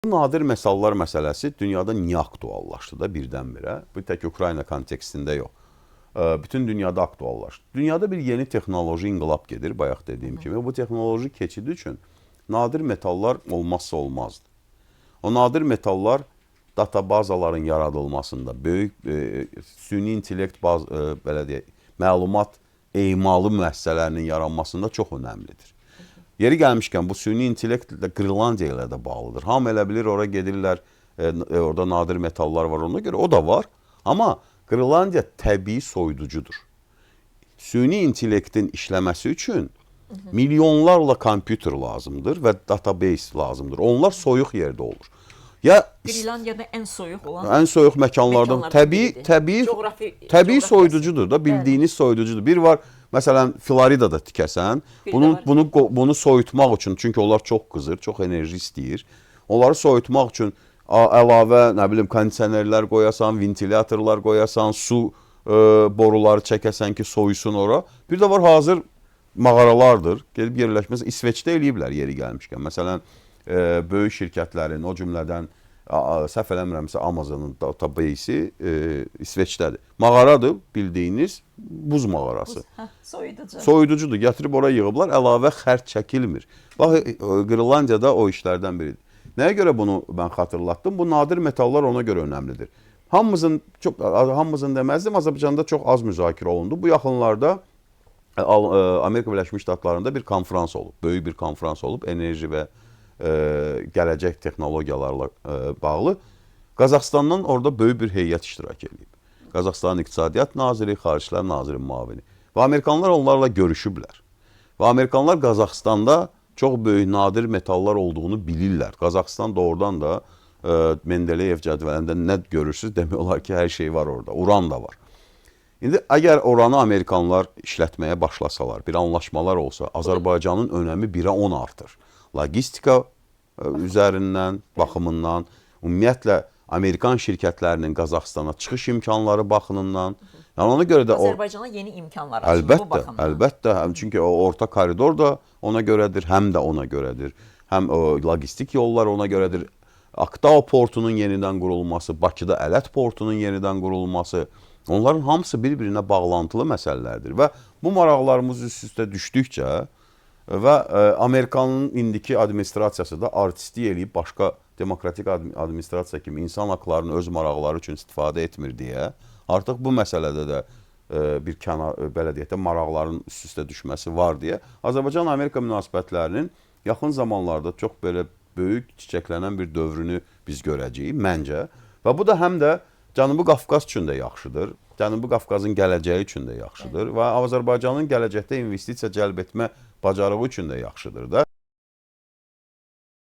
bu nadir metallar məsələsi dünyada niyə aktuallaşdı da birdən-birə? Bu tək Ukrayna kontekstində yox. Bütün dünyada aktuallaşdı. Dünyada bir yeni texnoloji inqilab gedir, bayaq dediyim kimi. Bu texnoloji keçidi üçün nadir metallar olmazsa olmazdı. O nadir metallar databazaların yaradılmasında, böyük süni intellekt belə deyək, məlumat emalı müəssisələrinin yaranmasında çox önəmlidir. Yeri gəlmişkən bu süni intellekt də Qırlandiya ilə də bağlıdır. Hamı elə bilir, ora gedirlər, orada nadir metallar var, ona görə o da var. Amma Qırlandiya təbii soyuducudur. Süni intellektin işləməsi üçün milyonlarla kompüter lazımdır və database lazımdır. Onlar soyuq yerdə olur. Ya Qırlandiyada ən soyuq olan məkanlardan təbii soyuducudur da, bildiyiniz soyuducudur. Bir var, məsələn, Floridada tikəsən, bunu soyutmaq üçün, çünki onlar çox qızır, çox enerji istəyir. Onları soyutmaq üçün əlavə, nə bilim, kondisionerlər qoyasan, ventilatorlar qoyasan, su boruları çəkəsən ki, soyusun ora. Bir də var, hazır mağaralardır. Gelib yerləşməsi İsveçdə eləyiblər yeri gəlmişkən. Məsələn, böyük şirkətlərin, o cümlədən səhv eləmirəmsə Amazonun database-i İsveçdədir. Mağaradır, bildiyiniz buz mağarası. Soyuducudur. Gətirib ora yığıblar, əlavə xərc çəkilmir. Bax, Qırlandiyada o işlərdən biridir. Nəyə görə bunu mən xatırlatdım? Bu nadir metallar ona görə önəmlidir. Hamımızın deməzdim, Azərbaycanda çox az müzakirə olundu. Bu yaxınlarda Amerika Birləşmiş Ştatlarında bir konferans olub. Böyük bir konferans olub, enerji və gələcək texnologiyalarla bağlı. Qazaxıstandan orada böyük bir heyət iştirak edib. Qazaxıstanın İqtisadiyyat Naziri, Xaricilər Naziri müavini. Və Amerikanlar onlarla görüşüblər. Və Amerikanlar Qazaxıstanda çox böyük nadir metallar olduğunu bilirlər. Qazaxıstan doğrudan da Mendeleyev cədvəlində nə görürsünüz, demək olar ki, hər şey var orada. Uran da var. İndi əgər oranı Amerikanlar işlətməyə başlasalar, bir anlaşmalar olsa, Azərbaycanın önəmi 1-ə 10 artır. Logistika üzərindən, baxımından, ümumiyyətlə Amerikan şirkətlərinin Qazaxıstana çıxış imkanları baxımından. Yəni ona görə də Azərbaycana yeni imkanlar açılır bu baxımdan. Əlbəttə, çünki o orta koridor da ona görədir, həm də ona görədir. Həm logistik yollar ona görədir. Aktao portunun yenidən qurulması, Bakıda Ələt portunun yenidən qurulması, onların hamısı bir-birinə bağlantılı məsələlərdir. Və bu maraqlarımız üst-üstə düşdükcə və Amerikanın indiki administrasiyası da artistlik eləyib başqa demokratik administrasiya kimi insan haqlarını öz maraqları üçün istifadə etmir deyə, artıq bu məsələdə də bir kənar, belə deyək də, maraqların üst-üstə düşməsi var deyə Azərbaycan-Amerika münasibətlərinin yaxın zamanlarda çox belə böyük çiçəklənən bir dövrünü biz görəcəyik, məncə. Və bu da həm də Cənubi Qafqaz üçün də yaxşıdır, Cənubi Qafqazın gələcəyi üçün də yaxşıdır və Azərbaycanın gələcəkdə investisiya cəlb etmə bacarığı üçün də yaxşıdır da.